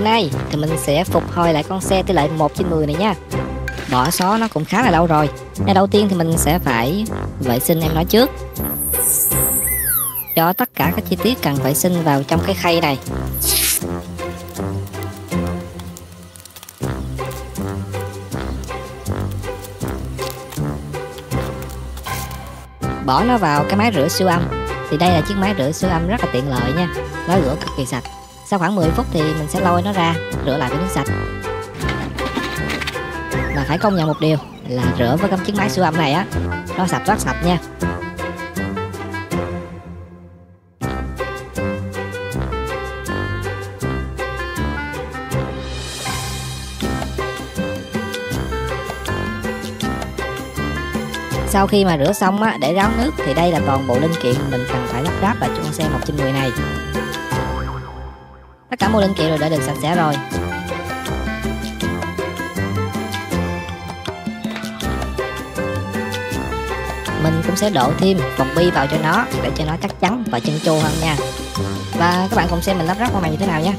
nay thì mình sẽ phục hồi lại con xe tỷ lệ 1/10 này nha. Bỏ xó nó cũng khá là lâu rồi, nên đầu tiên thì mình sẽ phải vệ sinh em nó trước. Cho tất cả các chi tiết cần vệ sinh vào trong cái khay này. Bỏ nó vào cái máy rửa siêu âm. Thì đây là chiếc máy rửa siêu âm rất là tiện lợi nha. Nó rửa cực kỳ sạch. Sau khoảng 10 phút thì mình sẽ lôi nó ra, rửa lại với nước sạch. Và phải công nhận một điều là rửa với cái chiếc máy siêu âm này á, nó sạch rất sạch nha. Sau khi mà rửa xong á, để ráo nước thì đây là toàn bộ linh kiện mình cần phải lắp ráp vào cho con xe 1/10 này. Tất cả mọi linh kiện đều đã được sạch sẽ rồi. Mình cũng sẽ đổ thêm vòng bi vào cho nó để cho nó chắc chắn và chân chu hơn nha. Và các bạn cùng xem mình lắp ráp con này như thế nào nha.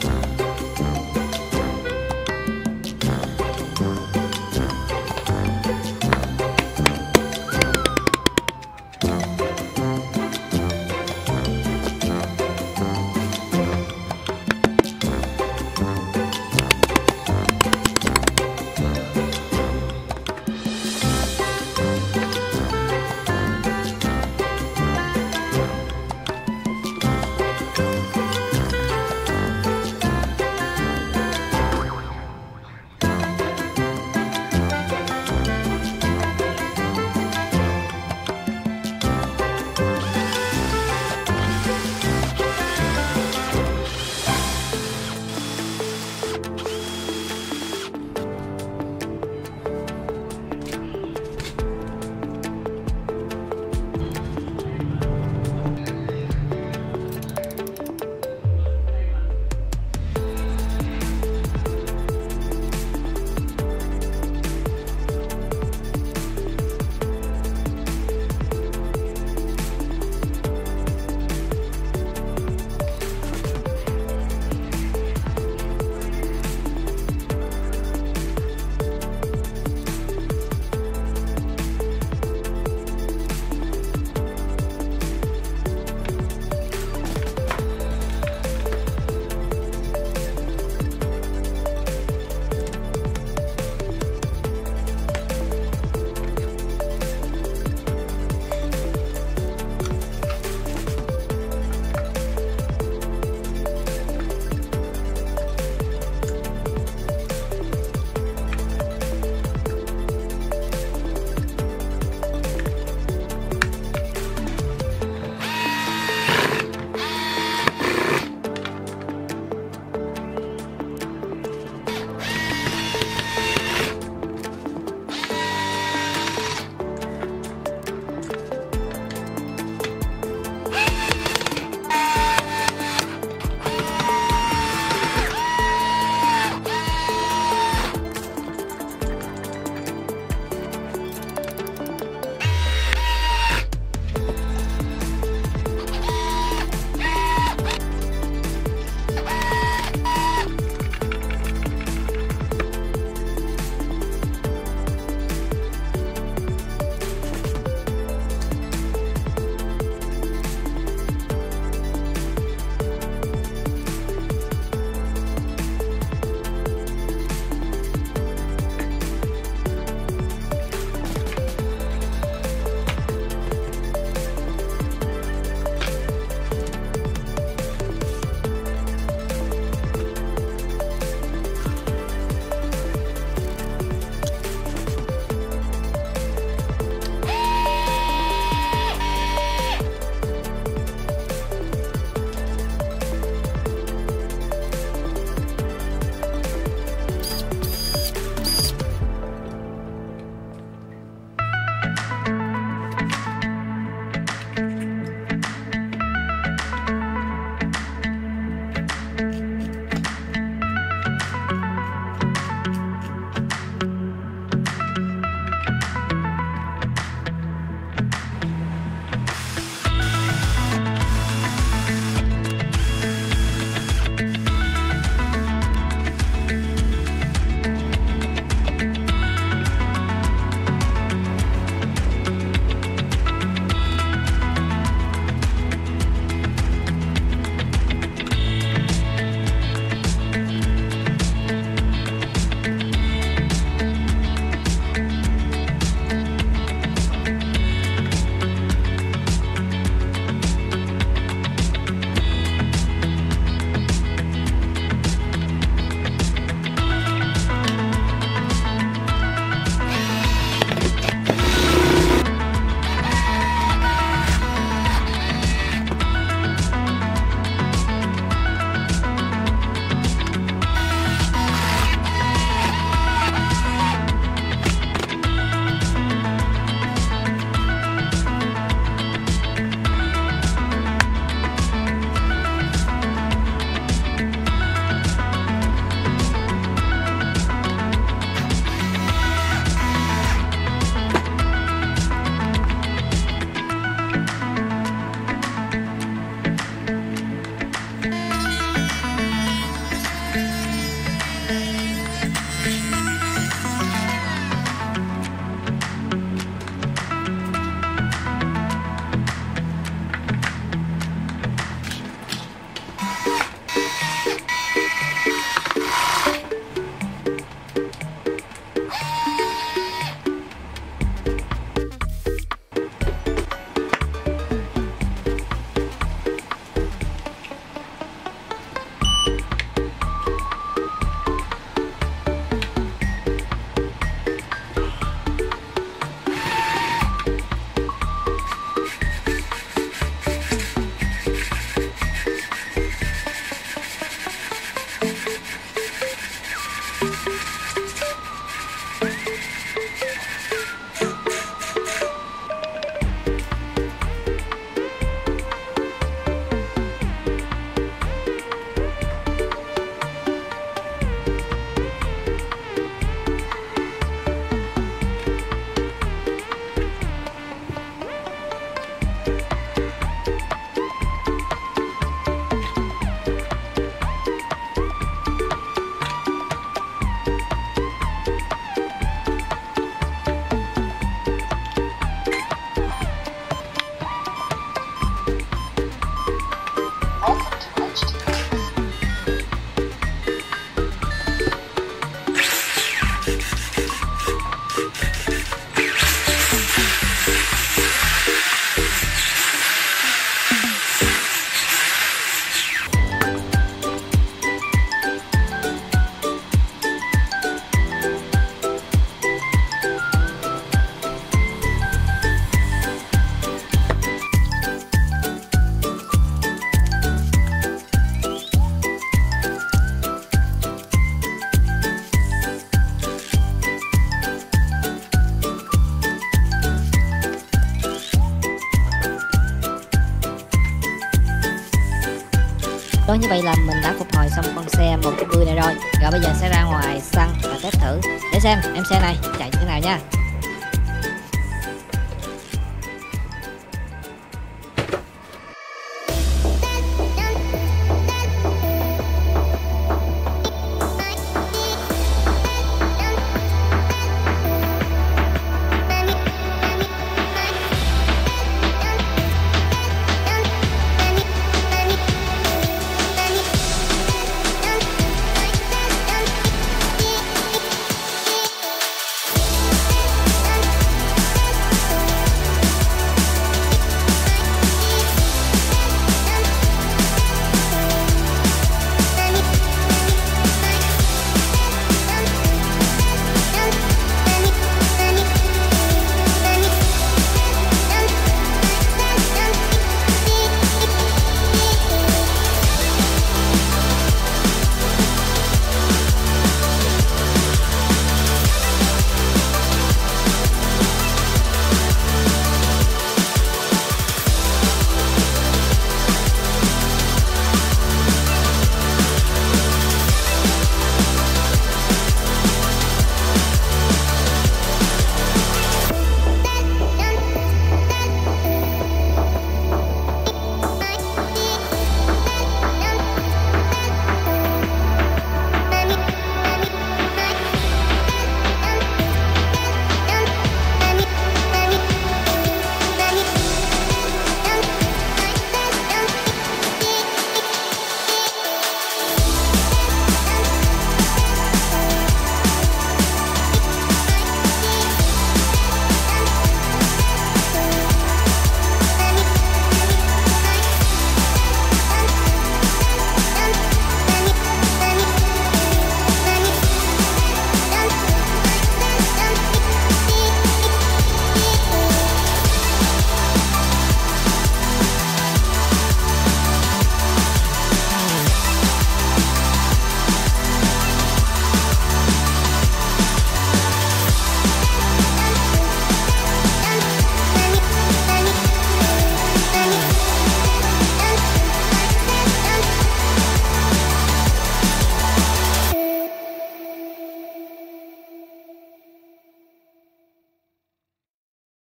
Rồi như vậy là mình đã phục hồi xong con xe 190 này rồi. Rồi bây giờ sẽ ra ngoài sân và test thử để xem em xe này chạy như thế nào nha.